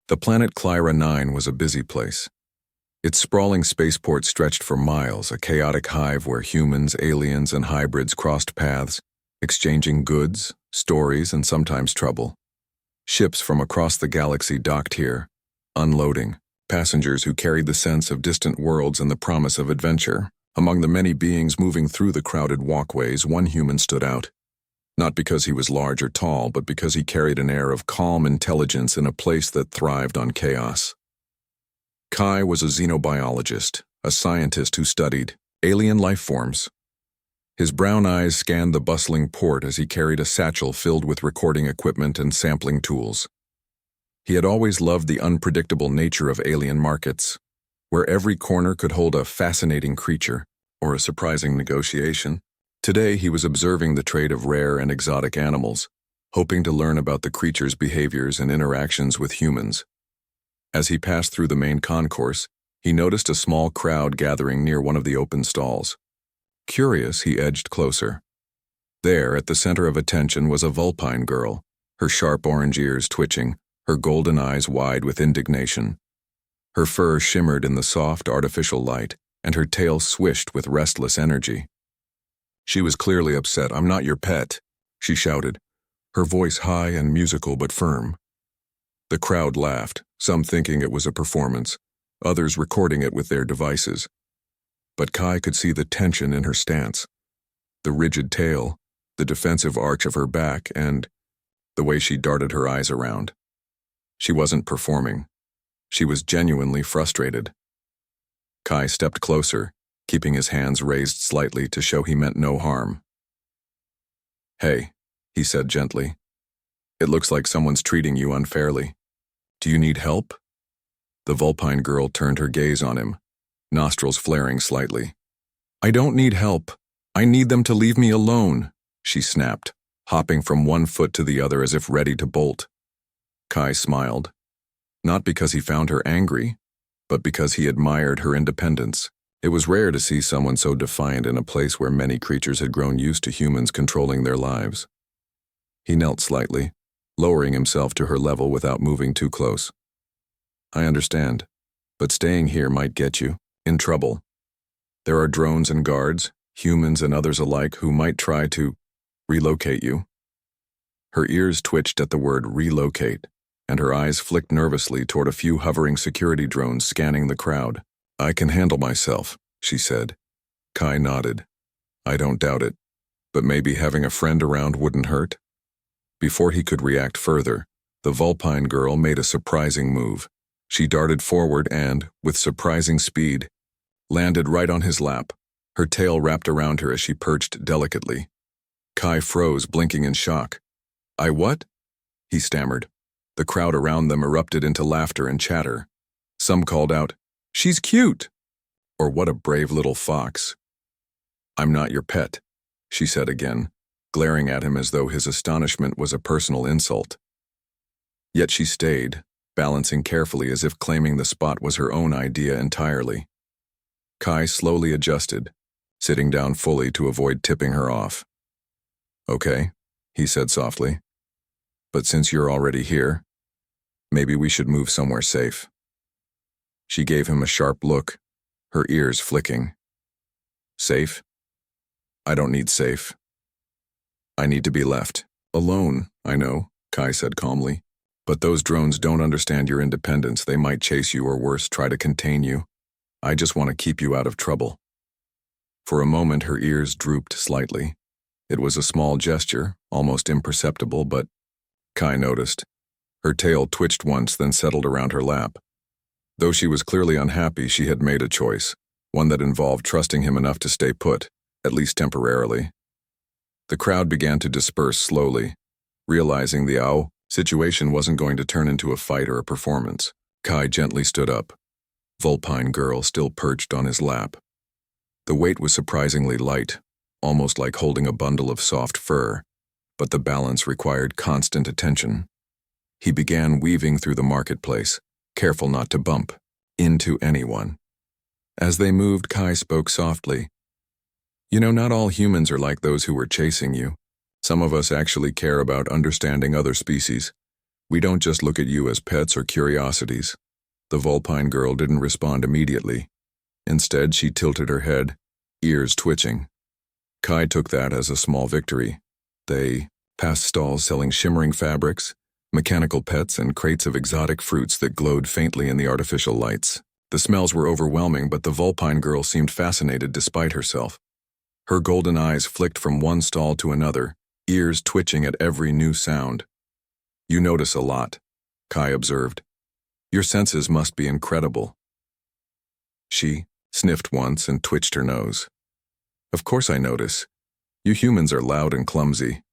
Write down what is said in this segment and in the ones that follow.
The planet Clyra 9 was a busy place. Its sprawling spaceport stretched for miles, a chaotic hive where humans, aliens, and hybrids crossed paths, exchanging goods, stories, and sometimes trouble. Ships from across the galaxy docked here, unloading, passengers who carried the sense of distant worlds and the promise of adventure. Among the many beings moving through the crowded walkways, one human stood out. Not because he was large or tall, but because he carried an air of calm intelligence in a place that thrived on chaos. Kai was a xenobiologist, a scientist who studied alien life forms. His brown eyes scanned the bustling port as he carried a satchel filled with recording equipment and sampling tools. He had always loved the unpredictable nature of alien markets, where every corner could hold a fascinating creature or a surprising negotiation. Today he was observing the trade of rare and exotic animals, hoping to learn about the creatures' behaviors and interactions with humans. As he passed through the main concourse, he noticed a small crowd gathering near one of the open stalls. Curious, he edged closer. There, at the center of attention, was a vulpine girl, her sharp orange ears twitching, her golden eyes wide with indignation. Her fur shimmered in the soft, artificial light, and her tail swished with restless energy. She was clearly upset. "I'm not your pet," she shouted, her voice high and musical but firm. The crowd laughed, some thinking it was a performance, others recording it with their devices. But Kai could see the tension in her stance, the rigid tail, the defensive arch of her back, and the way she darted her eyes around. She wasn't performing. She was genuinely frustrated. Kai stepped closer, keeping his hands raised slightly to show he meant no harm. "Hey," he said gently. "It looks like someone's treating you unfairly. Do you need help?" The vulpine girl turned her gaze on him, nostrils flaring slightly. "I don't need help. I need them to leave me alone," she snapped, hopping from one foot to the other as if ready to bolt. Kai smiled, not because he found her angry, but because he admired her independence. It was rare to see someone so defiant in a place where many creatures had grown used to humans controlling their lives. He knelt slightly, lowering himself to her level without moving too close. "I understand, but staying here might get you in trouble. There are drones and guards, humans and others alike, who might try to relocate you." Her ears twitched at the word relocate, and her eyes flicked nervously toward a few hovering security drones scanning the crowd. "I can handle myself," she said. Kai nodded. "I don't doubt it, but maybe having a friend around wouldn't hurt." Before he could react further, the vulpine girl made a surprising move. She darted forward and, with surprising speed, landed right on his lap, her tail wrapped around her as she perched delicately. Kai froze, blinking in shock. "I what?" he stammered. The crowd around them erupted into laughter and chatter. Some called out, "She's cute!" or "What a brave little fox." "I'm not your pet," she said again, glaring at him as though his astonishment was a personal insult. Yet she stayed, balancing carefully as if claiming the spot was her own idea entirely. Kai slowly adjusted, sitting down fully to avoid tipping her off. "Okay," he said softly. "But since you're already here, maybe we should move somewhere safe." She gave him a sharp look, her ears flicking. "Safe? I don't need safe. I need to be left alone, I know," Kai said calmly. "But those drones don't understand your independence. They might chase you or worse, try to contain you. I just want to keep you out of trouble." For a moment her ears drooped slightly. It was a small gesture, almost imperceptible, but Kai noticed. Her tail twitched once, then settled around her lap. Though she was clearly unhappy, she had made a choice, one that involved trusting him enough to stay put, at least temporarily. The crowd began to disperse slowly, realizing the situation wasn't going to turn into a fight or a performance. Kai gently stood up, vulpine girl still perched on his lap. The weight was surprisingly light, almost like holding a bundle of soft fur, but the balance required constant attention. He began weaving through the marketplace, careful not to bump into anyone. As they moved, Kai spoke softly. "You know, not all humans are like those who were chasing you. Some of us actually care about understanding other species. We don't just look at you as pets or curiosities. The Vulpine girl didn't respond immediately. Instead, she tilted her head, ears twitching. Kai took that as a small victory. They passed stalls selling shimmering fabrics, mechanical pets, and crates of exotic fruits that glowed faintly in the artificial lights. The smells were overwhelming, but the Vulpine girl seemed fascinated despite herself. Her golden eyes flicked from one stall to another, ears twitching at every new sound. You notice a lot, Kai observed. Your senses must be incredible. She sniffed once and twitched her nose. Of course I notice. You humans are loud and clumsy.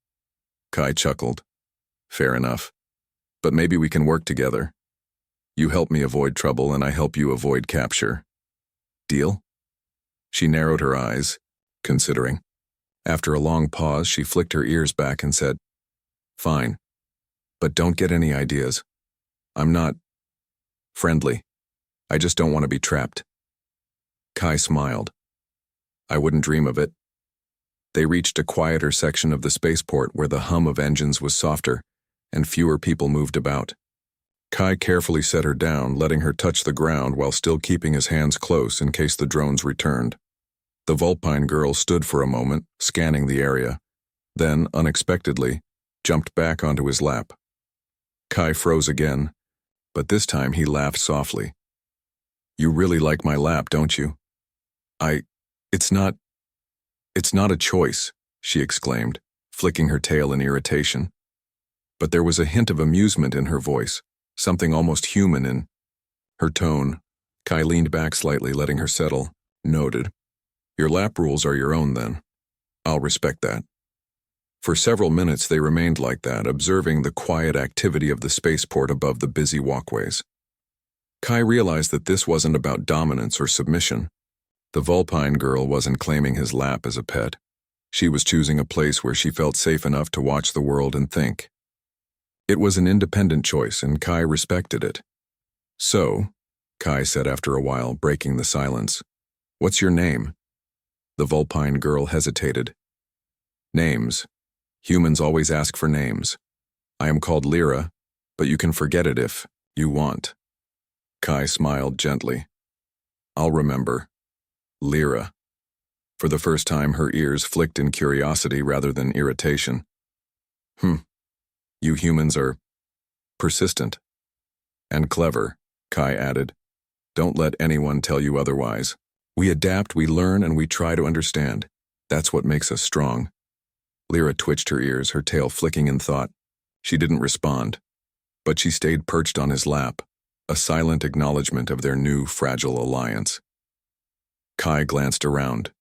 Kai chuckled. Fair enough. But maybe we can work together. You help me avoid trouble and I help you avoid capture. Deal? She narrowed her eyes, considering. After a long pause, she flicked her ears back and said, Fine. But don't get any ideas. I'm not friendly. I just don't want to be trapped. Kai smiled. I wouldn't dream of it. They reached a quieter section of the spaceport where the hum of engines was softer and fewer people moved about. Kai carefully set her down, letting her touch the ground while still keeping his hands close in case the drones returned. The Vulpine girl stood for a moment, scanning the area, then, unexpectedly, jumped back onto his lap. Kai froze again, but this time he laughed softly. You really like my lap, don't you? It's not a choice, she exclaimed, flicking her tail in irritation. But there was a hint of amusement in her voice, something almost human in her tone. Kai leaned back slightly, letting her settle. Noted. Your lap rules are your own, then. I'll respect that. For several minutes they remained like that, observing the quiet activity of the spaceport above the busy walkways. Kai realized that this wasn't about dominance or submission. The Vulpine girl wasn't claiming his lap as a pet. She was choosing a place where she felt safe enough to watch the world and think. It was an independent choice, and Kai respected it. So, Kai said after a while, breaking the silence, What's your name? The Vulpine girl hesitated. Names. Humans always ask for names. I am called Lyra, but you can forget it if you want. Kai smiled gently. I'll remember. Lyra. For the first time, her ears flicked in curiosity rather than irritation. You humans are persistent. And clever, Kai added. Don't let anyone tell you otherwise. We adapt, we learn, and we try to understand. That's what makes us strong. Lyra twitched her ears, her tail flicking in thought. She didn't respond, but she stayed perched on his lap, a silent acknowledgement of their new, fragile alliance. Kai glanced around,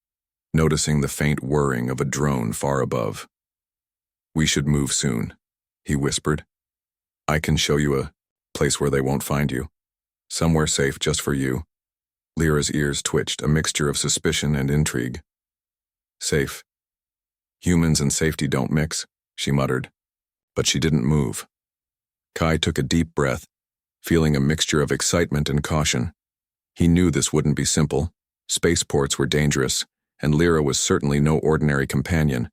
noticing the faint whirring of a drone far above. We should move soon, he whispered. I can show you a place where they won't find you. Somewhere safe just for you. Lyra's ears twitched, a mixture of suspicion and intrigue. Safe. Humans and safety don't mix, she muttered. But she didn't move. Kai took a deep breath, feeling a mixture of excitement and caution. He knew this wouldn't be simple. Spaceports were dangerous, and Lyra was certainly no ordinary companion.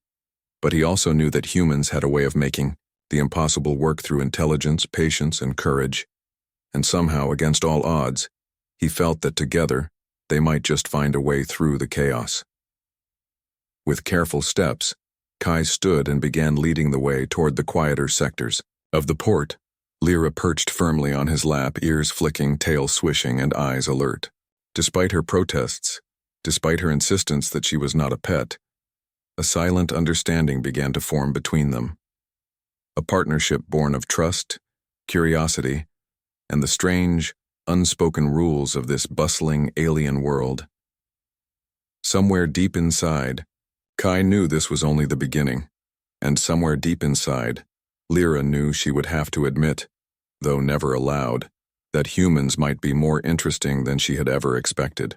But he also knew that humans had a way of making the impossible work through intelligence, patience, and courage. And somehow, against all odds, he felt that together, they might just find a way through the chaos. With careful steps, Kai stood and began leading the way toward the quieter sectors of the port. Lyra perched firmly on his lap, ears flicking, tail swishing, and eyes alert. Despite her protests, despite her insistence that she was not a pet, a silent understanding began to form between them. A partnership born of trust, curiosity, and the strange, unspoken rules of this bustling alien world. Somewhere deep inside, Kai knew this was only the beginning, and somewhere deep inside, Lyra knew she would have to admit, though never aloud, that humans might be more interesting than she had ever expected.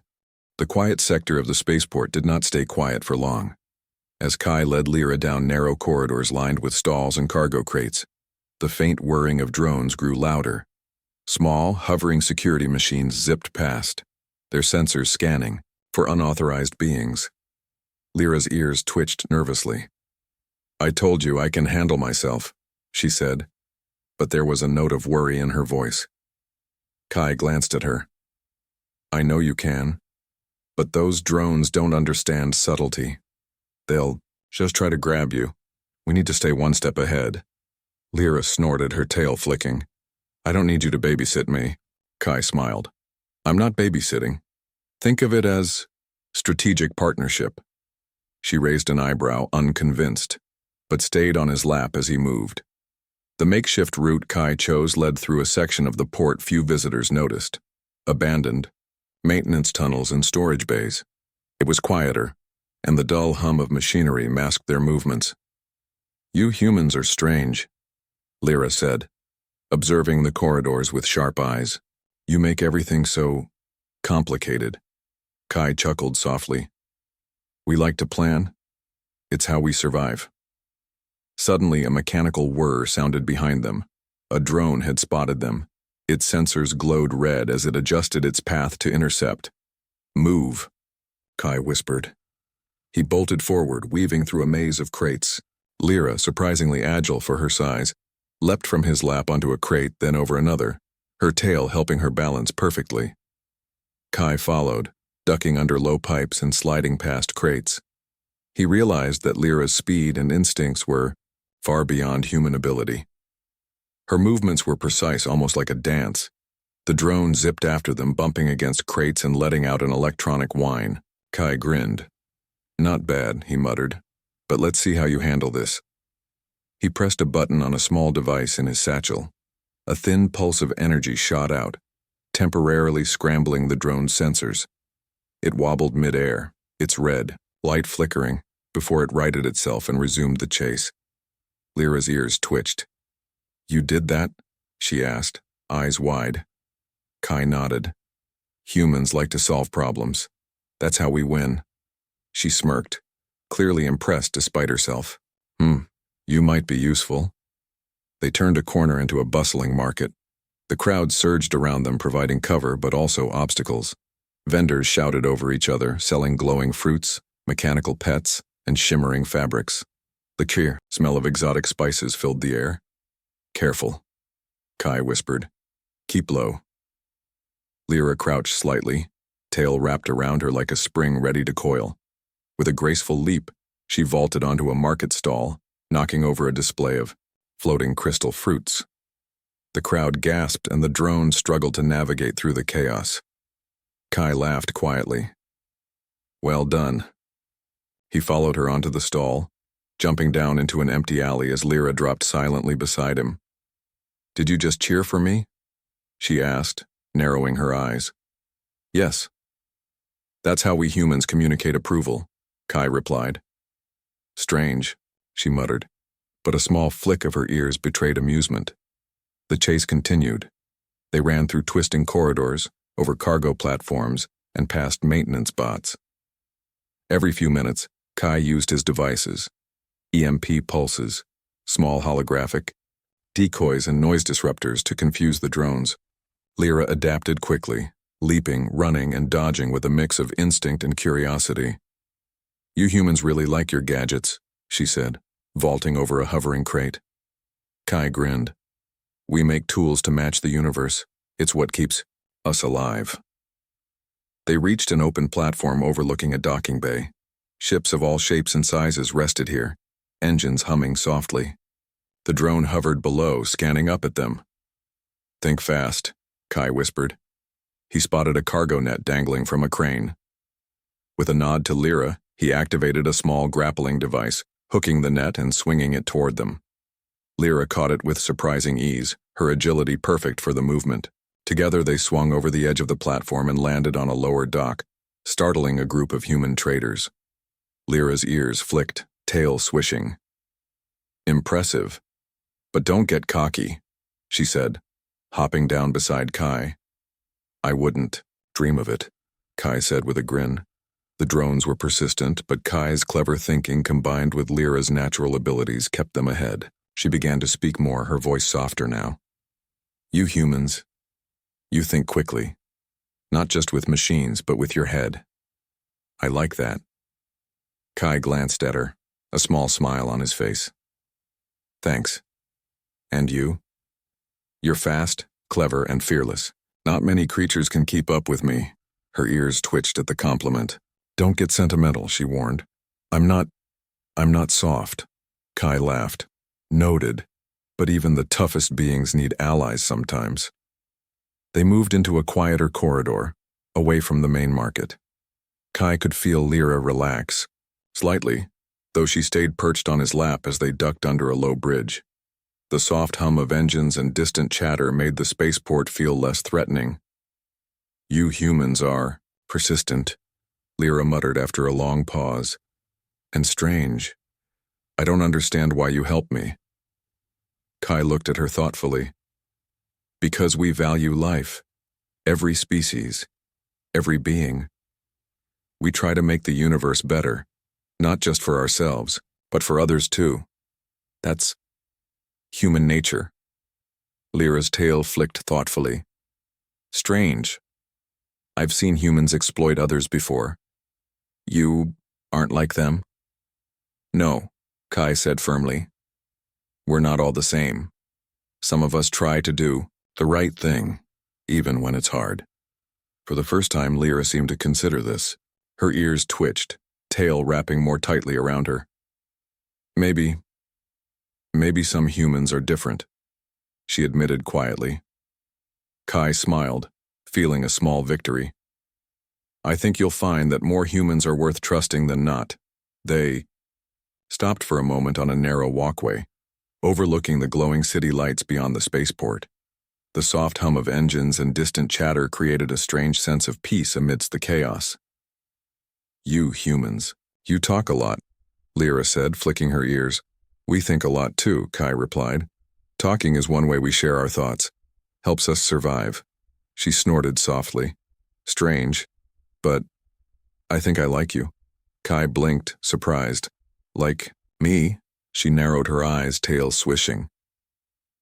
The quiet sector of the spaceport did not stay quiet for long. As Kai led Lyra down narrow corridors lined with stalls and cargo crates, the faint whirring of drones grew louder. Small, hovering security machines zipped past, their sensors scanning for unauthorized beings. Lyra's ears twitched nervously. I told you I can handle myself, she said. but there was a note of worry in her voice. Kai glanced at her. I know you can, but those drones don't understand subtlety. They'll just try to grab you. We need to stay one step ahead. Lyra snorted, her tail flicking. I don't need you to babysit me. Kai smiled. I'm not babysitting. Think of it as strategic partnership. She raised an eyebrow, unconvinced, but stayed on his lap as he moved. The makeshift route Kai chose led through a section of the port few visitors noticed. Abandoned, maintenance tunnels and storage bays. It was quieter, and the dull hum of machinery masked their movements. You humans are strange, Lyra said, observing the corridors with sharp eyes. You make everything so complicated. Kai chuckled softly. We like to plan. It's how we survive. Suddenly, a mechanical whir sounded behind them. A drone had spotted them. Its sensors glowed red as it adjusted its path to intercept. Move, Kai whispered. He bolted forward, weaving through a maze of crates. Lyra, surprisingly agile for her size, leapt from his lap onto a crate, then over another, her tail helping her balance perfectly. Kai followed, ducking under low pipes and sliding past crates. He realized that Lyra's speed and instincts were far beyond human ability. Her movements were precise, almost like a dance. The drone zipped after them, bumping against crates and letting out an electronic whine. Kai grinned. Not bad, he muttered, but let's see how you handle this. He pressed a button on a small device in his satchel. A thin pulse of energy shot out, temporarily scrambling the drone's sensors. It wobbled mid-air, its red, light flickering, before it righted itself and resumed the chase. Lyra's ears twitched. You did that? She asked, eyes wide. Kai nodded. Humans like to solve problems. That's how we win. She smirked, clearly impressed despite herself. You might be useful. They turned a corner into a bustling market. The crowd surged around them, providing cover but also obstacles. Vendors shouted over each other, selling glowing fruits, mechanical pets, and shimmering fabrics. The clear smell of exotic spices filled the air. Careful, Kai whispered. Keep low. Lyra crouched slightly, tail wrapped around her like a spring ready to coil. With a graceful leap, she vaulted onto a market stall, knocking over a display of floating crystal fruits. The crowd gasped and the drone struggled to navigate through the chaos. Kai laughed quietly. Well done. He followed her onto the stall, jumping down into an empty alley as Lyra dropped silently beside him. Did you just cheer for me? She asked, narrowing her eyes. Yes. That's how we humans communicate approval, Kai replied. Strange, she muttered, but a small flick of her ears betrayed amusement. The chase continued. They ran through twisting corridors, over cargo platforms, and past maintenance bots. Every few minutes, Kai used his devices, EMP pulses, small holographic, decoys and noise disruptors to confuse the drones. Lyra adapted quickly, leaping, running, and dodging with a mix of instinct and curiosity. You humans really like your gadgets, she said, vaulting over a hovering crate. Kai grinned. We make tools to match the universe. It's what keeps us alive. They reached an open platform overlooking a docking bay. Ships of all shapes and sizes rested here, engines humming softly. The drone hovered below, scanning up at them. Think fast, Kai whispered. He spotted a cargo net dangling from a crane. With a nod to Lyra, he activated a small grappling device, hooking the net and swinging it toward them. Lyra caught it with surprising ease, her agility perfect for the movement. Together they swung over the edge of the platform and landed on a lower dock, startling a group of human traders. Lyra's ears flicked, tail swishing. Impressive. But don't get cocky, she said, hopping down beside Kai. I wouldn't dream of it, Kai said with a grin. The drones were persistent, but Kai's clever thinking combined with Lyra's natural abilities kept them ahead. She began to speak more, her voice softer now. You humans, you think quickly, not just with machines, but with your head. I like that. Kai glanced at her, a small smile on his face. Thanks. And you? You're fast, clever, and fearless. Not many creatures can keep up with me. Her ears twitched at the compliment. Don't get sentimental, she warned. I'm not soft. Kai laughed. Noted. But even the toughest beings need allies sometimes. They moved into a quieter corridor, away from the main market. Kai could feel Lyra relax, slightly, though she stayed perched on his lap as they ducked under a low bridge. The soft hum of engines and distant chatter made the spaceport feel less threatening. You humans are persistent, Lyra muttered after a long pause. And strange. I don't understand why you help me. Kai looked at her thoughtfully. Because we value life, every species, every being. We try to make the universe better, not just for ourselves, but for others too. That's human nature. Lyra's tail flicked thoughtfully. Strange. I've seen humans exploit others before. You aren't like them? No, Kai said firmly. We're not all the same. Some of us try to do the right thing, even when it's hard. For the first time, Lyra seemed to consider this. Her ears twitched, tail wrapping more tightly around her. Maybe some humans are different, she admitted quietly. Kai smiled, feeling a small victory. I think you'll find that more humans are worth trusting than not. They stopped for a moment on a narrow walkway, overlooking the glowing city lights beyond the spaceport. The soft hum of engines and distant chatter created a strange sense of peace amidst the chaos. You humans, you talk a lot, Lyra said, flicking her ears. We think a lot too, Kai replied. Talking is one way we share our thoughts. Helps us survive. She snorted softly. Strange, but I think I like you. Kai blinked, surprised. Like me? She narrowed her eyes, tail swishing.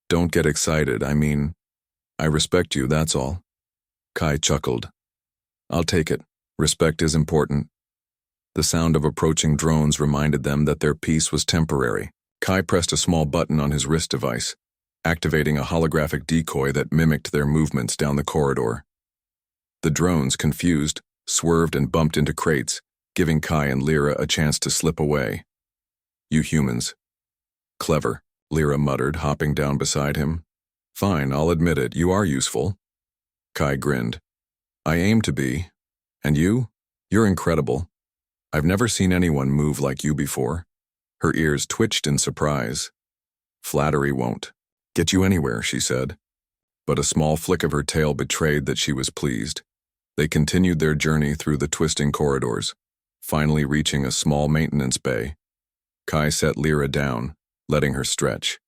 Don't get excited, I respect you, that's all. Kai chuckled. I'll take it. Respect is important. The sound of approaching drones reminded them that their peace was temporary. Kai pressed a small button on his wrist device, activating a holographic decoy that mimicked their movements down the corridor. The drones, confused, swerved and bumped into crates, giving Kai and Lyra a chance to slip away. You humans. Clever, Lyra muttered, hopping down beside him. Fine, I'll admit it, you are useful. Kai grinned. I aim to be. And you? You're incredible. I've never seen anyone move like you before. Her ears twitched in surprise. Flattery won't get you anywhere, she said. But a small flick of her tail betrayed that she was pleased. They continued their journey through the twisting corridors, finally reaching a small maintenance bay. Kai set Lyra down, letting her stretch.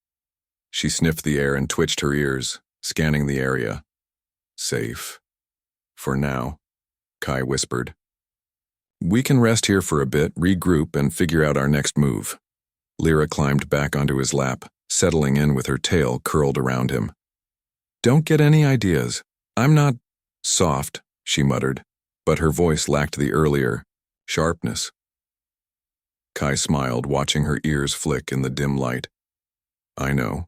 She sniffed the air and twitched her ears, scanning the area. Safe. For now, Kai whispered. We can rest here for a bit, regroup, and figure out our next move. Lyra climbed back onto his lap, settling in with her tail curled around him. Don't get any ideas. I'm not soft, she muttered, but her voice lacked the earlier sharpness. Kai smiled, watching her ears flick in the dim light. I know.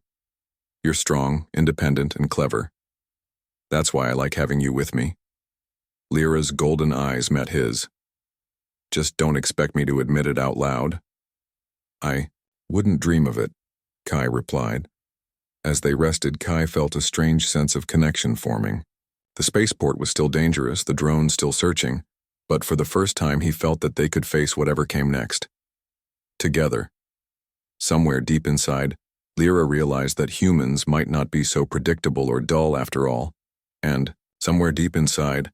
You're strong, independent, and clever. That's why I like having you with me. Lyra's golden eyes met his. Just don't expect me to admit it out loud. I wouldn't dream of it, Kai replied. As they rested, Kai felt a strange sense of connection forming. The spaceport was still dangerous, the drones still searching, but for the first time he felt that they could face whatever came next. Together. Somewhere deep inside, Lyra realized that humans might not be so predictable or dull after all, and, somewhere deep inside,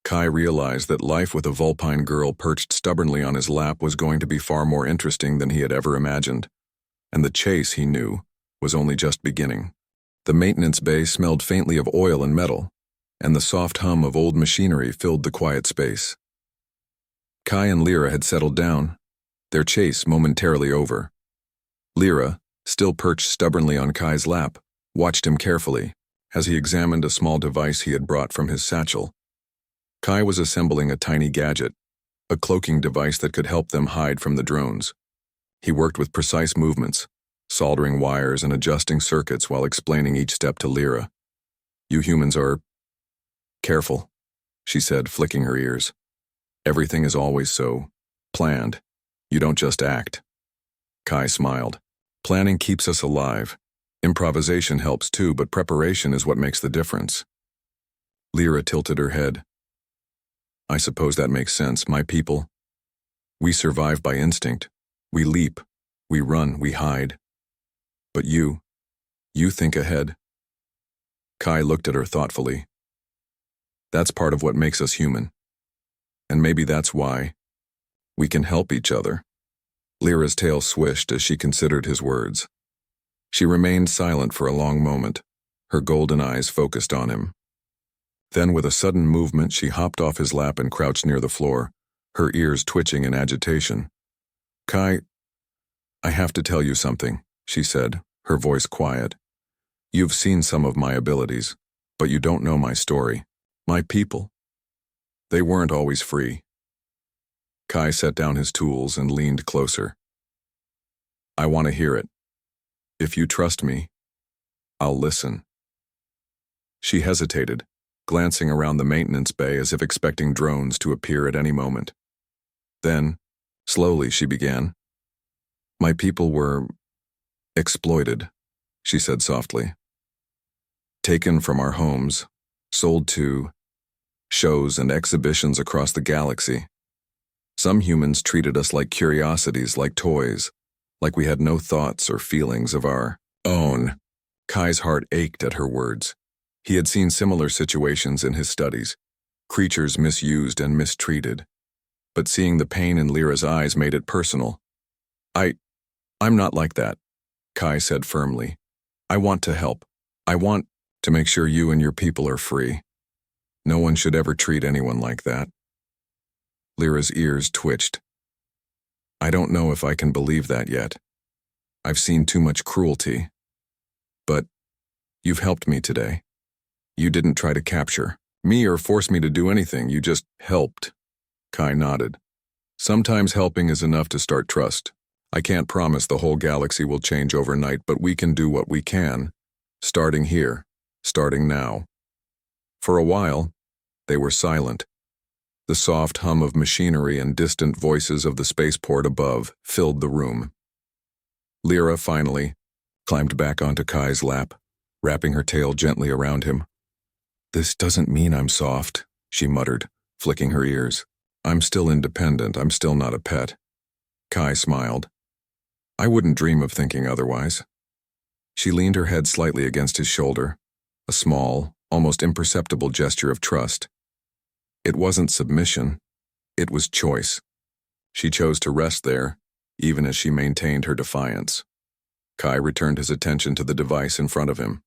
Kai realized that life with a vulpine girl perched stubbornly on his lap was going to be far more interesting than he had ever imagined, and the chase, he knew, was only just beginning. The maintenance bay smelled faintly of oil and metal, and the soft hum of old machinery filled the quiet space. Kai and Lyra had settled down, their chase momentarily over. Lyra, still perched stubbornly on Kai's lap, watched him carefully as he examined a small device he had brought from his satchel. Kai was assembling a tiny gadget, a cloaking device that could help them hide from the drones. He worked with precise movements, soldering wires and adjusting circuits while explaining each step to Lyra. You humans are careful, she said, flicking her ears. Everything is always so planned. You don't just act. Kai smiled. Planning keeps us alive. Improvisation helps too, but preparation is what makes the difference. Lyra tilted her head. I suppose that makes sense. My people, we survive by instinct. We leap, we run, we hide. But you think ahead. Kai looked at her thoughtfully. That's part of what makes us human. And maybe that's why we can help each other. Lyra's tail swished as she considered his words. She remained silent for a long moment, her golden eyes focused on him. Then with a sudden movement, she hopped off his lap and crouched near the floor, her ears twitching in agitation. Kai, I have to tell you something, she said, her voice quiet. You've seen some of my abilities, but you don't know my story. My people. They weren't always free. Kai set down his tools and leaned closer. I want to hear it. If you trust me, I'll listen. She hesitated, glancing around the maintenance bay as if expecting drones to appear at any moment. Then, slowly, she began. My people were exploited, she said softly. Taken from our homes, sold to shows and exhibitions across the galaxy. Some humans treated us like curiosities, like toys, like we had no thoughts or feelings of our own. Kai's heart ached at her words. He had seen similar situations in his studies, creatures misused and mistreated. But seeing the pain in Lyra's eyes made it personal. I'm not like that, Kai said firmly. I want to help. I want to make sure you and your people are free. No one should ever treat anyone like that. Lyra's ears twitched. I don't know if I can believe that yet. I've seen too much cruelty. But you've helped me today. You didn't try to capture me or force me to do anything, you just helped. Kai nodded. Sometimes helping is enough to start trust. I can't promise the whole galaxy will change overnight, but we can do what we can, starting here, starting now. For a while, they were silent. The soft hum of machinery and distant voices of the spaceport above filled the room. Lyra finally climbed back onto Kai's lap, wrapping her tail gently around him. This doesn't mean I'm soft, she muttered, flicking her ears. I'm still independent, I'm still not a pet. Kai smiled. I wouldn't dream of thinking otherwise. She leaned her head slightly against his shoulder, a small, almost imperceptible gesture of trust. It wasn't submission, it was choice. She chose to rest there, even as she maintained her defiance. Kai returned his attention to the device in front of him.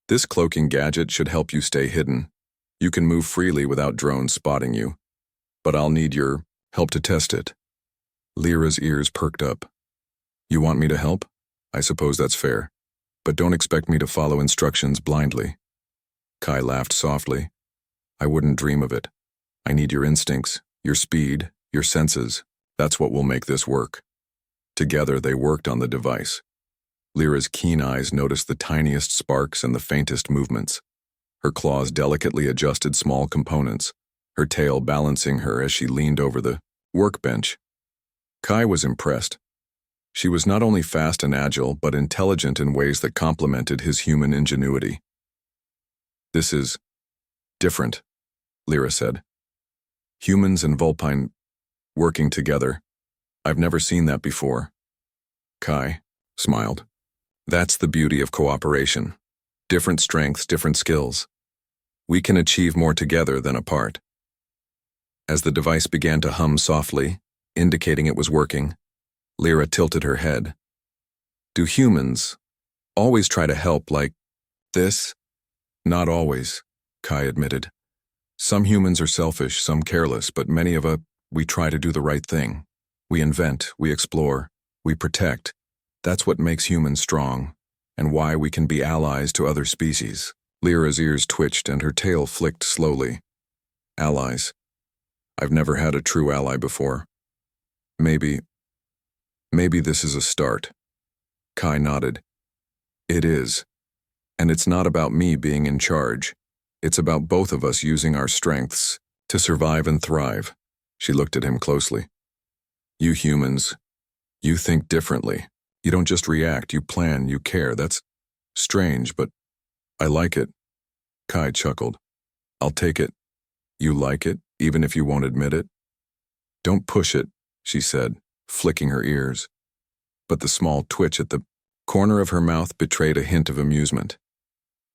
This cloaking gadget should help you stay hidden. You can move freely without drones spotting you. But I'll need your help to test it. Lyra's ears perked up. You want me to help? I suppose that's fair. But don't expect me to follow instructions blindly. Kai laughed softly. I wouldn't dream of it. I need your instincts, your speed, your senses. That's what will make this work. Together they worked on the device. Lyra's keen eyes noticed the tiniest sparks and the faintest movements. Her claws delicately adjusted small components, her tail balancing her as she leaned over the workbench. Kai was impressed. She was not only fast and agile, but intelligent in ways that complemented his human ingenuity. This is different, Lyra said. Humans and Vulpine working together. I've never seen that before. Kai smiled. That's the beauty of cooperation. Different strengths, different skills. We can achieve more together than apart. As the device began to hum softly, indicating it was working, Lyra tilted her head. Do humans always try to help like this? Not always, Kai admitted. Some humans are selfish, some careless, but many of us, we try to do the right thing. We invent, we explore, we protect. That's what makes humans strong, and why we can be allies to other species. Lyra's ears twitched and her tail flicked slowly. Allies. I've never had a true ally before. Maybe this is a start. Kai nodded. It is. And it's not about me being in charge. It's about both of us using our strengths to survive and thrive. She looked at him closely. You humans, you think differently. You don't just react, you plan, you care. That's strange, but I like it. Kai chuckled. I'll take it. You like it, even if you won't admit it? Don't push it, she said, flicking her ears. But the small twitch at the corner of her mouth betrayed a hint of amusement.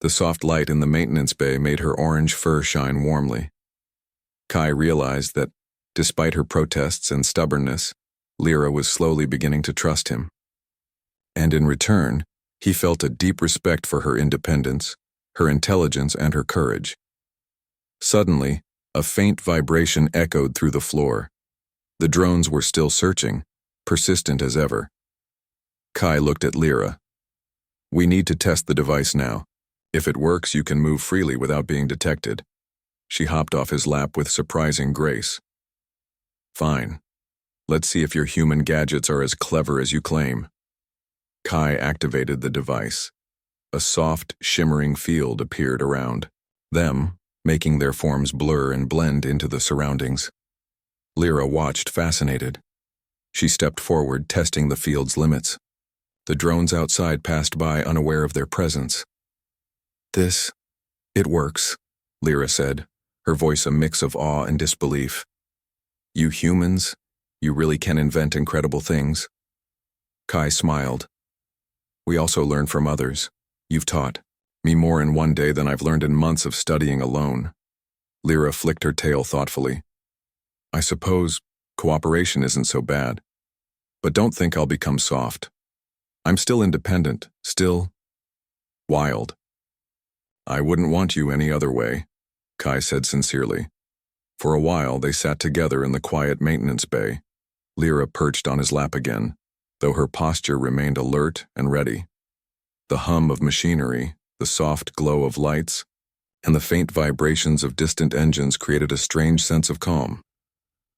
The soft light in the maintenance bay made her orange fur shine warmly. Kai realized that, despite her protests and stubbornness, Lyra was slowly beginning to trust him. And in return, he felt a deep respect for her independence, her intelligence, and her courage. Suddenly, a faint vibration echoed through the floor. The drones were still searching, persistent as ever. Kai looked at Lyra. We need to test the device now. If it works, you can move freely without being detected. She hopped off his lap with surprising grace. Fine. Let's see if your human gadgets are as clever as you claim. Kai activated the device. A soft, shimmering field appeared around them, making their forms blur and blend into the surroundings. Lyra watched, fascinated. She stepped forward, testing the field's limits. The drones outside passed by, unaware of their presence. It works, Lyra said, her voice a mix of awe and disbelief. You humans, you really can invent incredible things. Kai smiled. We also learn from others. You've taught me more in one day than I've learned in months of studying alone. Lyra flicked her tail thoughtfully. I suppose cooperation isn't so bad. But don't think I'll become soft. I'm still independent, still wild. I wouldn't want you any other way, Kai said sincerely. For a while, they sat together in the quiet maintenance bay. Lyra perched on his lap again, though her posture remained alert and ready. The hum of machinery, the soft glow of lights, and the faint vibrations of distant engines created a strange sense of calm.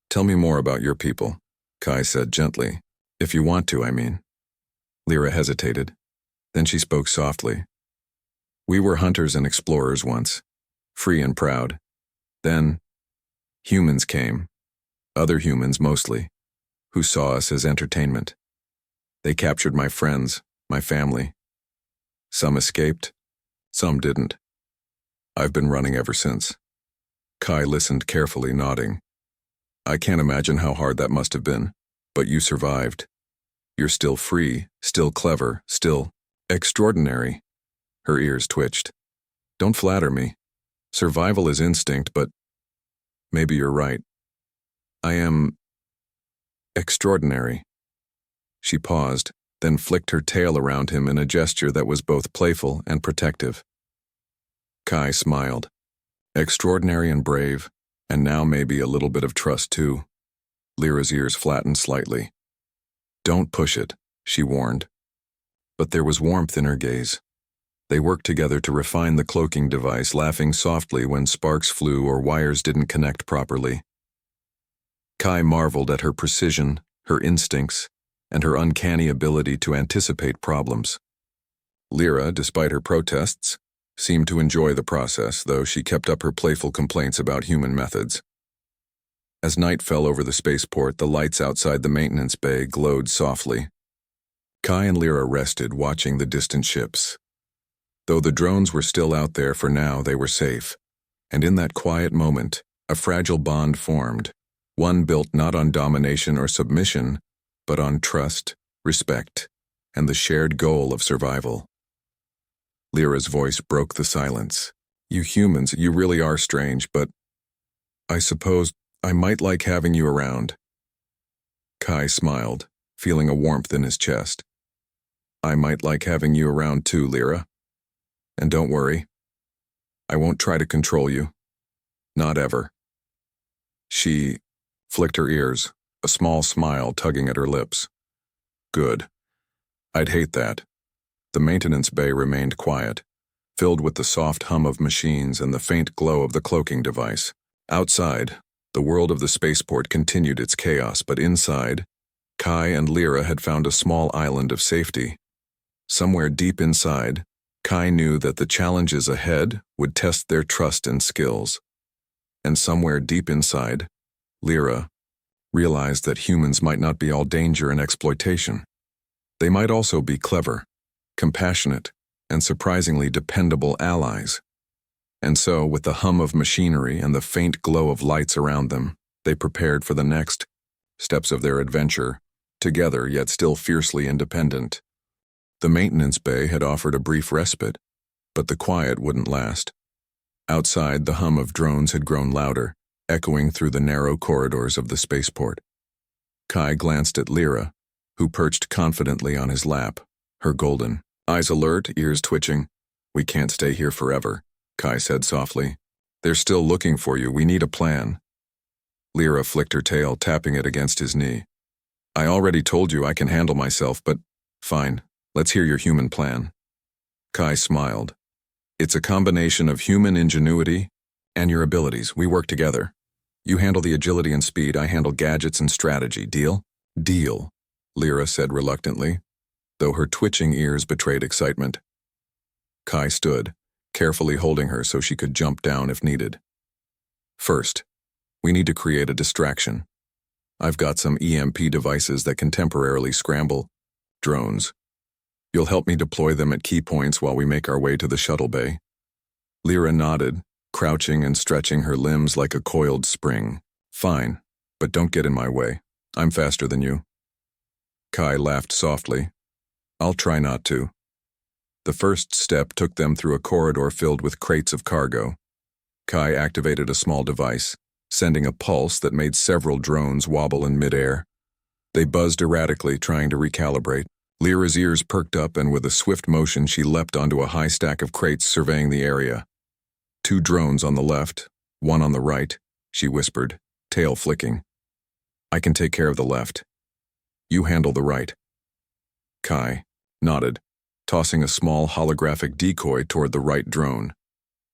Tell me more about your people, Kai said gently. If you want to, I mean. Lyra hesitated. Then she spoke softly. We were hunters and explorers once, free and proud. Then, humans came, other humans mostly, who saw us as entertainment. They captured my friends, my family. Some escaped, some didn't. I've been running ever since. Kai listened carefully, nodding. I can't imagine how hard that must have been, but you survived. You're still free, still clever, still extraordinary. Her ears twitched. Don't flatter me. Survival is instinct, but maybe you're right. I am extraordinary. She paused, then flicked her tail around him in a gesture that was both playful and protective. Kai smiled. Extraordinary and brave, and now maybe a little bit of trust too. Lyra's ears flattened slightly. Don't push it, she warned. But there was warmth in her gaze. They worked together to refine the cloaking device, laughing softly when sparks flew or wires didn't connect properly. Kai marveled at her precision, her instincts, and her uncanny ability to anticipate problems. Lyra, despite her protests, seemed to enjoy the process, though she kept up her playful complaints about human methods. As night fell over the spaceport, the lights outside the maintenance bay glowed softly. Kai and Lyra rested, watching the distant ships. Though the drones were still out there, for now they were safe, and in that quiet moment, a fragile bond formed, one built not on domination or submission, but on trust, respect, and the shared goal of survival. Lyra's voice broke the silence. You humans, you really are strange, but I suppose I might like having you around. Kai smiled, feeling a warmth in his chest. I might like having you around too, Lyra. And don't worry, I won't try to control you. Not ever. She flicked her ears, a small smile tugging at her lips. Good. I'd hate that. The maintenance bay remained quiet, filled with the soft hum of machines and the faint glow of the cloaking device. Outside, the world of the spaceport continued its chaos, but inside, Kai and Lyra had found a small island of safety. Somewhere deep inside, Kai knew that the challenges ahead would test their trust and skills. And somewhere deep inside, Lyra realized that humans might not be all danger and exploitation. They might also be clever, compassionate, and surprisingly dependable allies. And so, with the hum of machinery and the faint glow of lights around them, they prepared for the next steps of their adventure, together yet still fiercely independent. The maintenance bay had offered a brief respite, but the quiet wouldn't last. Outside, the hum of drones had grown louder, echoing through the narrow corridors of the spaceport. Kai glanced at Lyra, who perched confidently on his lap, her golden eyes alert, ears twitching. "We can't stay here forever," Kai said softly. "They're still looking for you. We need a plan." Lyra flicked her tail, tapping it against his knee. "I already told you I can handle myself, but fine, let's hear your human plan." Kai smiled. "It's a combination of human ingenuity and your abilities. We work together. You handle the agility and speed, I handle gadgets and strategy. Deal?" "Deal," Lyra said reluctantly, though her twitching ears betrayed excitement. Kai stood, carefully holding her so she could jump down if needed. "First, we need to create a distraction. I've got some EMP devices that can temporarily scramble drones. You'll help me deploy them at key points while we make our way to the shuttle bay." Lyra nodded, crouching and stretching her limbs like a coiled spring. "Fine, but don't get in my way. I'm faster than you." Kai laughed softly. "I'll try not to." The first step took them through a corridor filled with crates of cargo. Kai activated a small device, sending a pulse that made several drones wobble in midair. They buzzed erratically, trying to recalibrate. Lyra's ears perked up, and with a swift motion she leapt onto a high stack of crates, surveying the area. "Two drones on the left, one on the right," she whispered, tail flicking. "I can take care of the left. You handle the right." Kai nodded, tossing a small holographic decoy toward the right drone.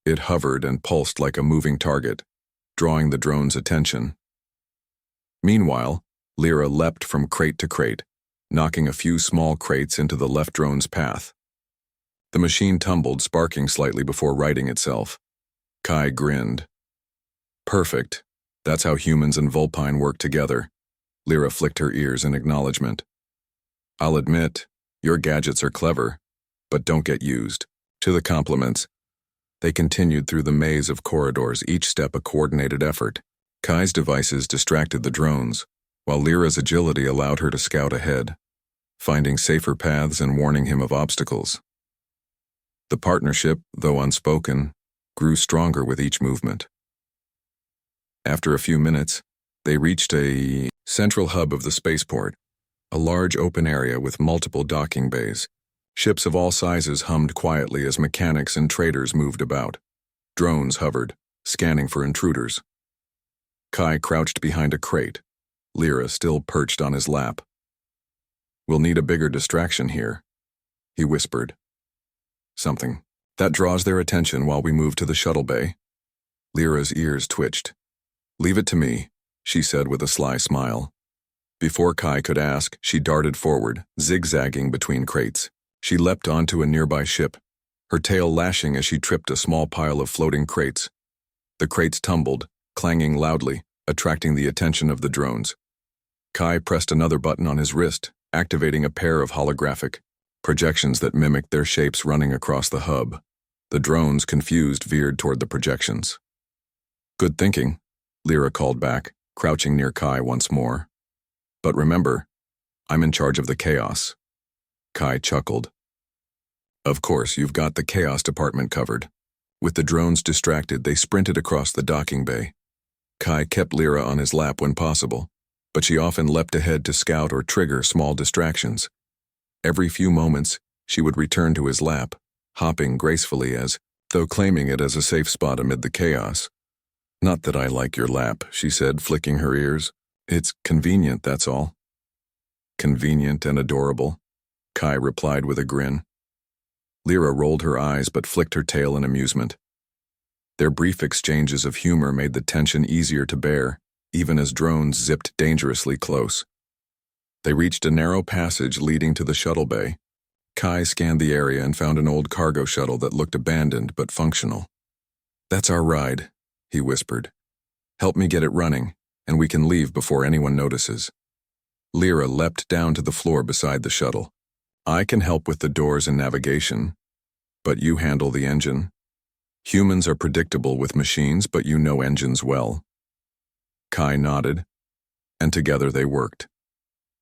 It hovered and pulsed like a moving target, drawing the drone's attention. Meanwhile, Lyra leapt from crate to crate, knocking a few small crates into the left drone's path. The machine tumbled, sparking slightly before righting itself. Kai grinned. "Perfect. That's how humans and Vulpine work together." Lyra flicked her ears in acknowledgement. "I'll admit, your gadgets are clever, but don't get used." To the compliments, they continued through the maze of corridors, each step a coordinated effort. Kai's devices distracted the drones, while Lyra's agility allowed her to scout ahead, finding safer paths and warning him of obstacles. The partnership, though unspoken, grew stronger with each movement. After a few minutes, they reached a central hub of the spaceport, a large open area with multiple docking bays. Ships of all sizes hummed quietly as mechanics and traders moved about. Drones hovered, scanning for intruders. Kai crouched behind a crate, Lyra still perched on his lap. "We'll need a bigger distraction here," he whispered. "Something that draws their attention while we move to the shuttle bay." Lyra's ears twitched. "Leave it to me," she said with a sly smile. Before Kai could ask, she darted forward, zigzagging between crates. She leapt onto a nearby ship, her tail lashing as she tripped a small pile of floating crates. The crates tumbled, clanging loudly, attracting the attention of the drones. Kai pressed another button on his wrist, activating a pair of holographic projections that mimicked their shapes running across the hub. The drones, confused, veered toward the projections. "Good thinking," Lyra called back, crouching near Kai once more. "But remember, I'm in charge of the chaos." Kai chuckled. "Of course, you've got the chaos department covered." With the drones distracted, they sprinted across the docking bay. Kai kept Lyra on his lap when possible, but she often leapt ahead to scout or trigger small distractions. Every few moments, she would return to his lap, hopping gracefully as though claiming it as a safe spot amid the chaos. "Not that I like your lap," she said, flicking her ears. "It's convenient, that's all." "Convenient and adorable," Kai replied with a grin. Lyra rolled her eyes but flicked her tail in amusement. Their brief exchanges of humor made the tension easier to bear, even as drones zipped dangerously close. They reached a narrow passage leading to the shuttle bay. Kai scanned the area and found an old cargo shuttle that looked abandoned but functional. "That's our ride," he whispered. "Help me get it running, and we can leave before anyone notices." Lyra leapt down to the floor beside the shuttle. "I can help with the doors and navigation, but you handle the engine. Humans are predictable with machines, but you know engines well." Kai nodded, and together they worked.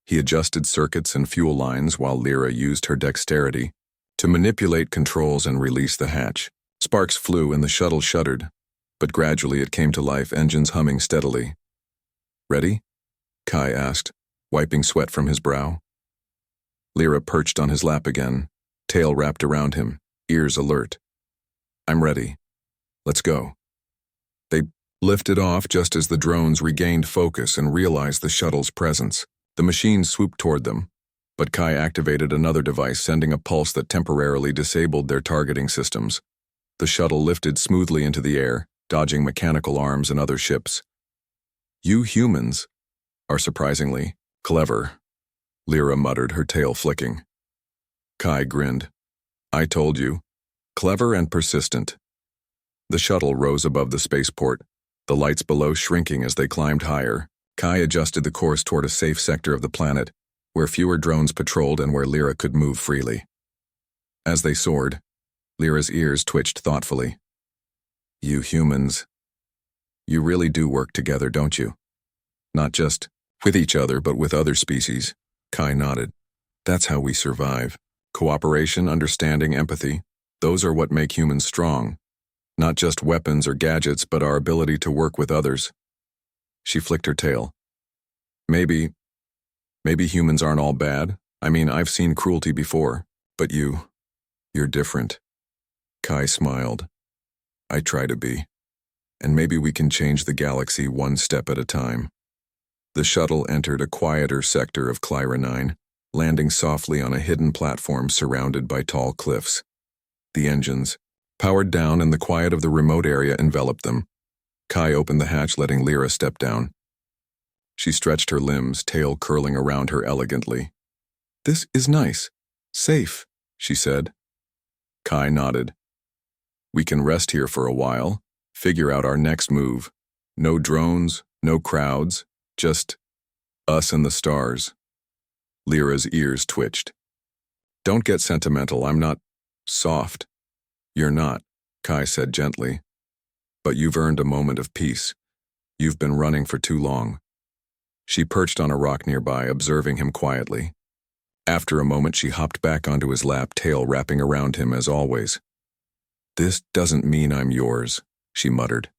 He adjusted circuits and fuel lines while Lyra used her dexterity to manipulate controls and release the hatch. Sparks flew and the shuttle shuddered, but gradually it came to life, engines humming steadily. "Ready?" Kai asked, wiping sweat from his brow. Lyra perched on his lap again, tail wrapped around him, ears alert. "I'm ready. Let's go." They lifted off just as the drones regained focus and realized the shuttle's presence. The machine swooped toward them, but Kai activated another device, sending a pulse that temporarily disabled their targeting systems. The shuttle lifted smoothly into the air, dodging mechanical arms and other ships. "You humans are surprisingly clever," Lyra muttered, her tail flicking. Kai grinned. "I told you. Clever and persistent." The shuttle rose above the spaceport, the lights below shrinking as they climbed higher. Kai adjusted the course toward a safe sector of the planet, where fewer drones patrolled and where Lyra could move freely. As they soared, Lyra's ears twitched thoughtfully. "You humans, you really do work together, don't you? Not just with each other, but with other species." Kai nodded. "That's how we survive. Cooperation, understanding, empathy. Those are what make humans strong. Not just weapons or gadgets, but our ability to work with others." She flicked her tail. Maybe humans aren't all bad. I mean, I've seen cruelty before, but you're different." Kai smiled. "I try to be. And maybe we can change the galaxy one step at a time." The shuttle entered a quieter sector of Clyra 9, landing softly on a hidden platform surrounded by tall cliffs. The engines powered down and the quiet of the remote area enveloped them. Kai opened the hatch, letting Lyra step down. She stretched her limbs, tail curling around her elegantly. "This is nice. Safe," she said. Kai nodded. "We can rest here for a while, figure out our next move. No drones, no crowds, just us and the stars." Lyra's ears twitched. "Don't get sentimental, I'm not soft." "You're not," Kai said gently. "But you've earned a moment of peace. You've been running for too long." She perched on a rock nearby, observing him quietly. After a moment, she hopped back onto his lap, tail wrapping around him as always. "This doesn't mean I'm yours," she muttered.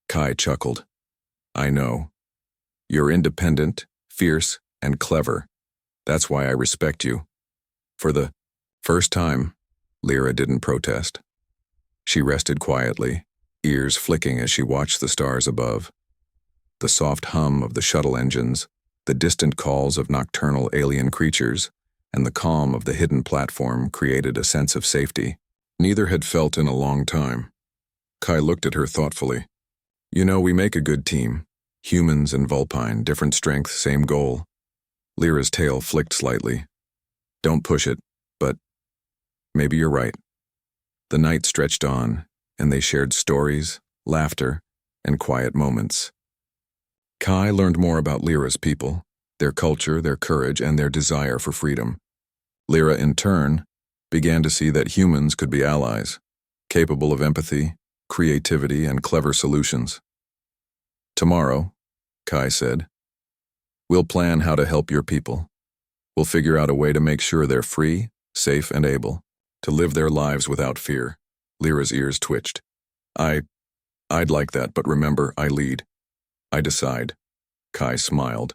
Kai chuckled. "I know. You're independent, fierce, and clever. That's why I respect you." For the first time, Lyra didn't protest. She rested quietly, ears flicking as she watched the stars above. The soft hum of the shuttle engines, the distant calls of nocturnal alien creatures, and the calm of the hidden platform created a sense of safety neither had felt in a long time. Kai looked at her thoughtfully. "You know, we make a good team. Humans and Vulpine, different strength, same goal." Lyra's tail flicked slightly. "Don't push it, but maybe you're right." The night stretched on, and they shared stories, laughter, and quiet moments. Kai learned more about Lyra's people, their culture, their courage, and their desire for freedom. Lyra, in turn, began to see that humans could be allies, capable of empathy, creativity, and clever solutions. "Tomorrow," Kai said, "we'll plan how to help your people. We'll figure out a way to make sure they're free, safe, and able to live their lives without fear." Lyra's ears twitched. I'd like that, but remember, I lead. I decide." Kai smiled.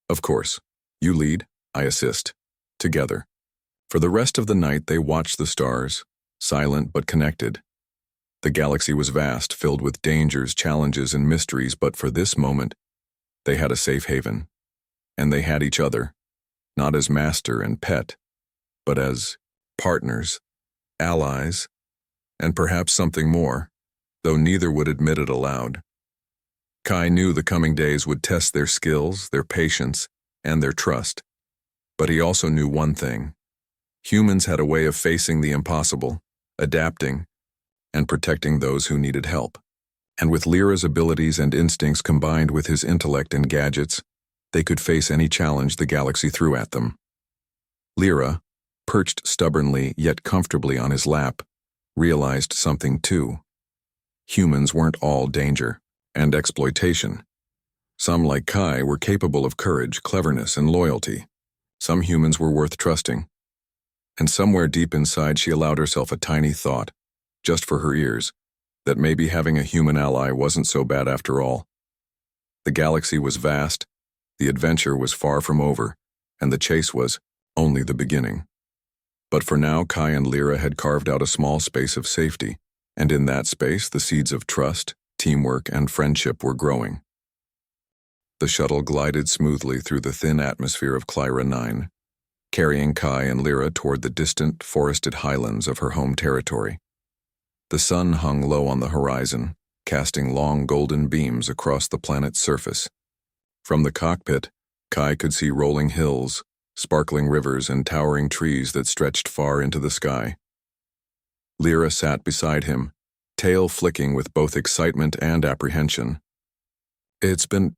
"Of course. You lead, I assist. Together." For the rest of the night, they watched the stars, silent but connected. The galaxy was vast, filled with dangers, challenges, and mysteries, but for this moment, they had a safe haven. And they had each other, not as master and pet, but as partners, allies, and perhaps something more, though neither would admit it aloud. Kai knew the coming days would test their skills, their patience, and their trust. But he also knew one thing. Humans had a way of facing the impossible, adapting, and protecting those who needed help. And with Lyra's abilities and instincts combined with his intellect and gadgets, they could face any challenge the galaxy threw at them. Lyra, perched stubbornly yet comfortably on his lap, realized something too. Humans weren't all danger and exploitation. Some, like Kai, were capable of courage, cleverness, and loyalty. Some humans were worth trusting. And somewhere deep inside she allowed herself a tiny thought, just for her ears, that maybe having a human ally wasn't so bad after all. The galaxy was vast, the adventure was far from over, and the chase was only the beginning. But for now, Kai and Lyra had carved out a small space of safety, and in that space the seeds of trust, teamwork, and friendship were growing. The shuttle glided smoothly through the thin atmosphere of Clyra 9, carrying Kai and Lyra toward the distant, forested highlands of her home territory. The sun hung low on the horizon, casting long golden beams across the planet's surface. From the cockpit, Kai could see rolling hills, sparkling rivers, and towering trees that stretched far into the sky. Lyra sat beside him, tail flicking with both excitement and apprehension. "It's been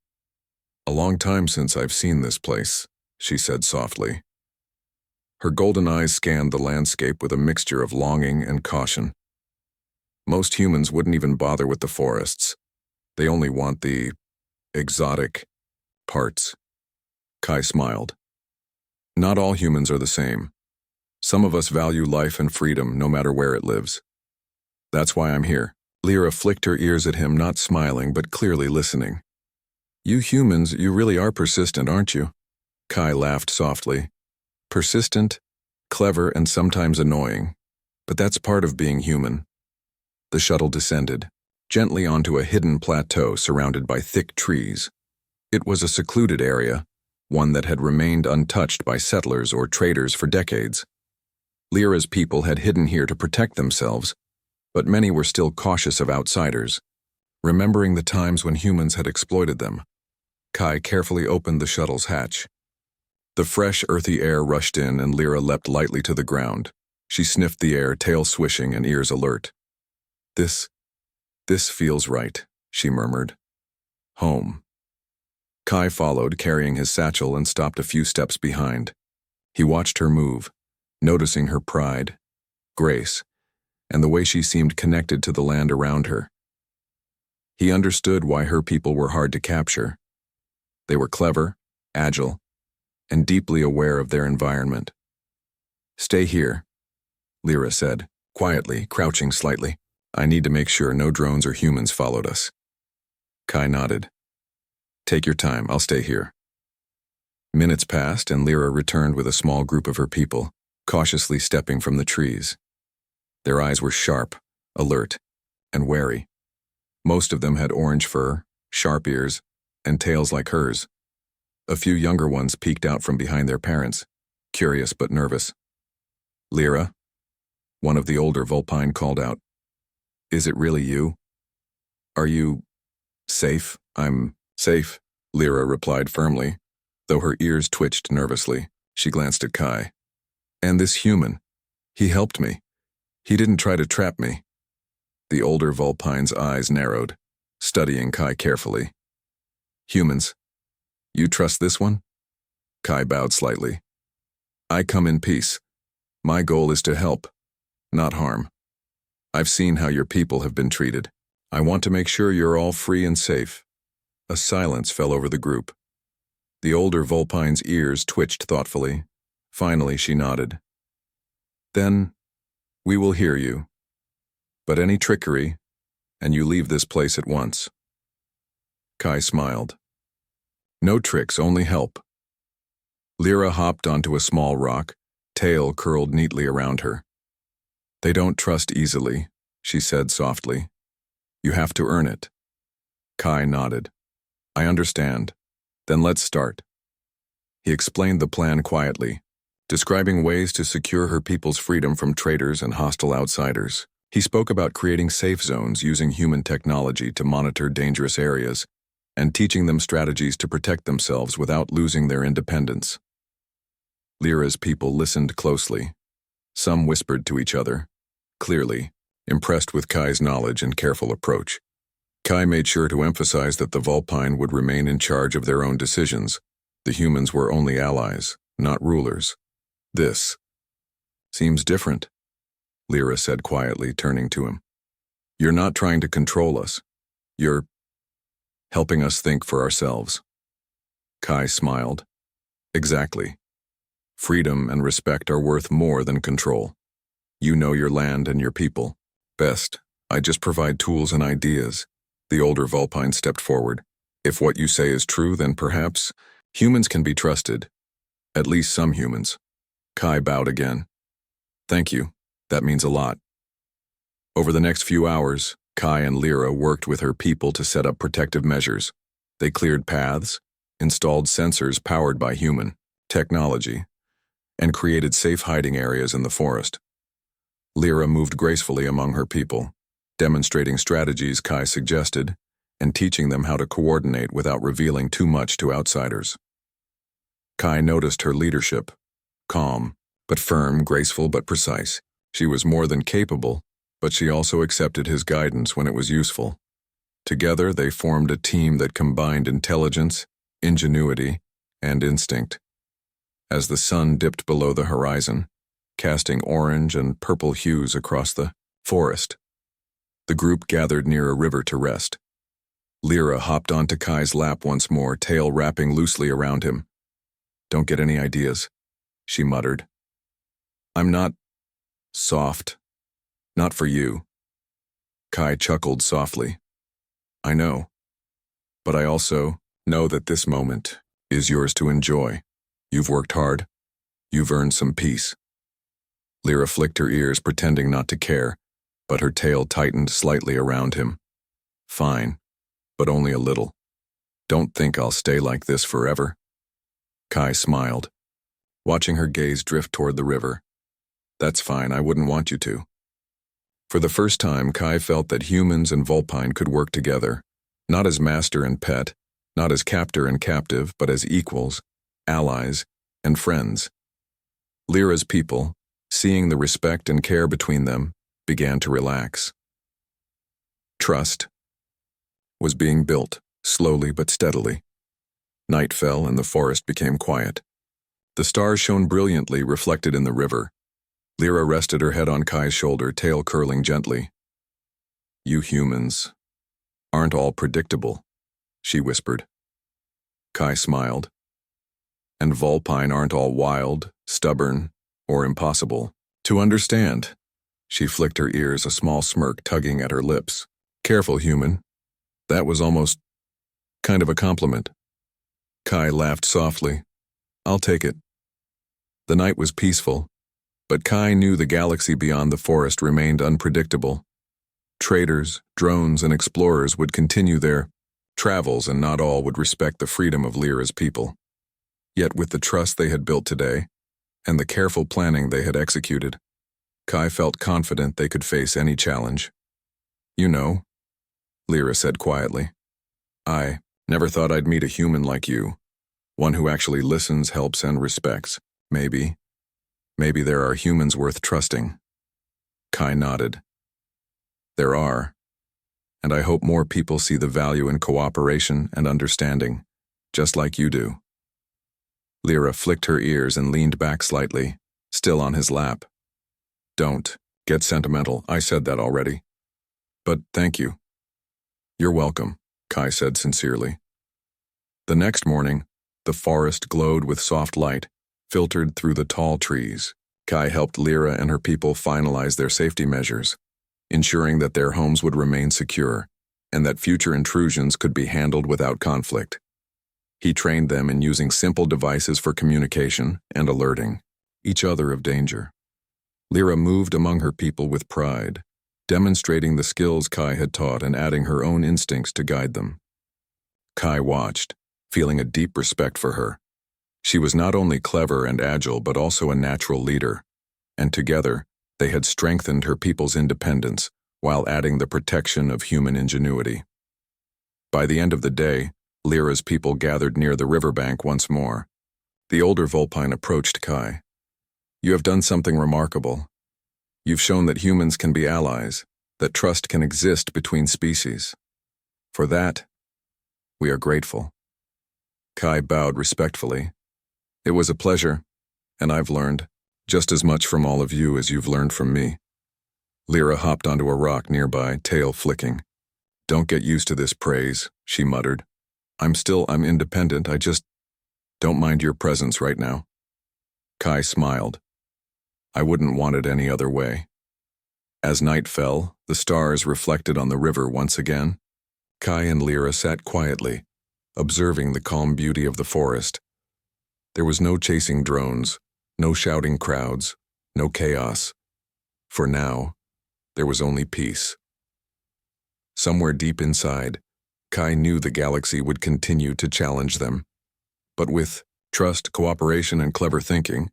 a long time since I've seen this place," she said softly. Her golden eyes scanned the landscape with a mixture of longing and caution. Most humans wouldn't even bother with the forests. They only want the exotic parts. Kai smiled. Not all humans are the same. Some of us value life and freedom no matter where it lives. That's why I'm here. Lyra flicked her ears at him, not smiling but clearly listening. "You humans, you really are persistent, aren't you?" Kai laughed softly. "Persistent, clever, and sometimes annoying. But that's part of being human." The shuttle descended, gently onto a hidden plateau surrounded by thick trees. It was a secluded area, one that had remained untouched by settlers or traders for decades. Lyra's people had hidden here to protect themselves, but many were still cautious of outsiders, remembering the times when humans had exploited them. Kai carefully opened the shuttle's hatch. The fresh, earthy air rushed in, and Lyra leapt lightly to the ground. She sniffed the air, tail swishing and ears alert. This feels right," she murmured. "Home." Kai followed, carrying his satchel, and stopped a few steps behind. He watched her move, noticing her pride, grace, and the way she seemed connected to the land around her. He understood why her people were hard to capture. They were clever, agile, and deeply aware of their environment. "Stay here," Lyra said, quietly, crouching slightly. "I need to make sure no drones or humans followed us." Kai nodded. "Take your time, I'll stay here." Minutes passed, and Lyra returned with a small group of her people, cautiously stepping from the trees. Their eyes were sharp, alert, and wary. Most of them had orange fur, sharp ears, and tails like hers. A few younger ones peeked out from behind their parents, curious but nervous. "Lyra," one of the older Vulpine called out. "Is it really you? Are you safe?" "I'm safe," Lyra replied firmly, though her ears twitched nervously. She glanced at Kai. "And this human, he helped me. He didn't try to trap me." The older Vulpine's eyes narrowed, studying Kai carefully. "Humans, you trust this one?" Kai bowed slightly. "I come in peace. My goal is to help, not harm. I've seen how your people have been treated. I want to make sure you're all free and safe." A silence fell over the group. The older Vulpine's ears twitched thoughtfully. Finally, she nodded. "Then, we will hear you. But any trickery, and you leave this place at once." Kai smiled. "No tricks, only help." Lyra hopped onto a small rock, tail curled neatly around her. "They don't trust easily," she said softly. "You have to earn it." Kai nodded. "I understand. Then let's start." He explained the plan quietly, describing ways to secure her people's freedom from traders and hostile outsiders. He spoke about creating safe zones using human technology to monitor dangerous areas, and teaching them strategies to protect themselves without losing their independence. Lyra's people listened closely, Some whispered to each other, clearly impressed with Kai's knowledge and careful approach. Kai made sure to emphasize that the Vulpine would remain in charge of their own decisions. The humans were only allies, not rulers. This seems different, Lyra said quietly, turning to him. You're not trying to control us. You're helping us think for ourselves. Kai smiled. Exactly. Freedom and respect are worth more than control. You know your land and your people best. I just provide tools and ideas. The older Vulpine stepped forward. If what you say is true, then perhaps humans can be trusted. At least some humans. Kai bowed again. Thank you. That means a lot. Over the next few hours, Kai and Lyra worked with her people to set up protective measures. They cleared paths, installed sensors powered by human technology, and created safe hiding areas in the forest. Lyra moved gracefully among her people, demonstrating strategies Kai suggested and teaching them how to coordinate without revealing too much to outsiders. Kai noticed her leadership, calm but firm, graceful but precise. She was more than capable, but she also accepted his guidance when it was useful. Together they formed a team that combined intelligence, ingenuity, and instinct. As the sun dipped below the horizon, casting orange and purple hues across the forest, the group gathered near a river to rest. Lyra hopped onto Kai's lap once more, tail wrapping loosely around him. Don't get any ideas, she muttered. I'm not soft. Not for you. Kai chuckled softly. I know. But I also know that this moment is yours to enjoy. You've worked hard. You've earned some peace. Lyra flicked her ears, pretending not to care, but her tail tightened slightly around him. Fine, but only a little. Don't think I'll stay like this forever. Kai smiled, watching her gaze drift toward the river. That's fine, I wouldn't want you to. For the first time, Kai felt that humans and Vulpine could work together, not as master and pet, not as captor and captive, but as equals, allies, and friends. Lyra's people, seeing the respect and care between them, began to relax. Trust was being built, slowly but steadily. Night fell and the forest became quiet. The stars shone brilliantly, reflected in the river. Lyra rested her head on Kai's shoulder, tail curling gently. You humans aren't all predictable, she whispered. Kai smiled. And Vulpine aren't all wild, stubborn, or impossible to understand. She flicked her ears, a small smirk tugging at her lips. Careful, human. That was almost kind of a compliment. Kai laughed softly. I'll take it. The night was peaceful, but Kai knew the galaxy beyond the forest remained unpredictable. Traders, drones, and explorers would continue their travels, and not all would respect the freedom of Lyra's people. Yet with the trust they had built today, and the careful planning they had executed, Kai felt confident they could face any challenge. You know, Lyra said quietly, I never thought I'd meet a human like you, one who actually listens, helps, and respects. Maybe there are humans worth trusting. Kai nodded. There are, and I hope more people see the value in cooperation and understanding, just like you do. Lyra flicked her ears and leaned back slightly, still on his lap. Don't get sentimental, I said that already. But thank you. You're welcome, Kai said sincerely. The next morning, the forest glowed with soft light, filtered through the tall trees. Kai helped Lyra and her people finalize their safety measures, ensuring that their homes would remain secure and that future intrusions could be handled without conflict. He trained them in using simple devices for communication and alerting each other of danger. Lyra moved among her people with pride, demonstrating the skills Kai had taught and adding her own instincts to guide them. Kai watched, feeling a deep respect for her. She was not only clever and agile but also a natural leader, and together they had strengthened her people's independence while adding the protection of human ingenuity. By the end of the day, Lyra's people gathered near the riverbank once more. The older Vulpine approached Kai. You have done something remarkable. You've shown that humans can be allies, that trust can exist between species. For that, we are grateful." Kai bowed respectfully. "It was a pleasure, and I've learned just as much from all of you as you've learned from me." Lyra hopped onto a rock nearby, tail flicking. "Don't get used to this praise," she muttered. I'm independent, I just don't mind your presence right now." Kai smiled. "I wouldn't want it any other way." As night fell, the stars reflected on the river once again. Kai and Lyra sat quietly, observing the calm beauty of the forest. There was no chasing drones, no shouting crowds, no chaos. For now, there was only peace. Somewhere deep inside, Kai knew the galaxy would continue to challenge them. But with trust, cooperation, and clever thinking,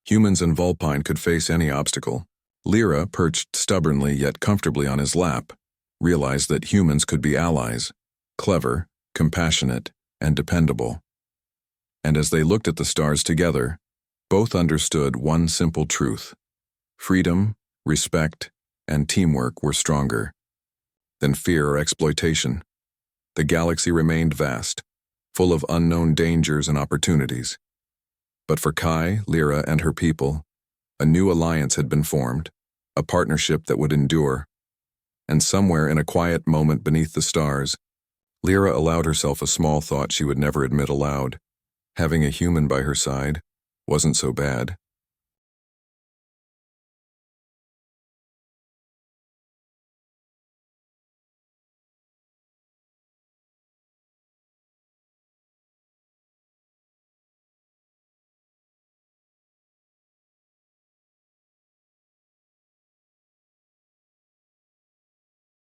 humans and Vulpine could face any obstacle. Lyra, perched stubbornly yet comfortably on his lap, realized that humans could be allies, clever, compassionate, and dependable. And as they looked at the stars together, both understood one simple truth: freedom, respect, and teamwork were stronger than fear or exploitation. The galaxy remained vast, full of unknown dangers and opportunities. But for Kai, Lyra, and her people, a new alliance had been formed, a partnership that would endure. And somewhere in a quiet moment beneath the stars, Lyra allowed herself a small thought she would never admit aloud. Having a human by her side wasn't so bad.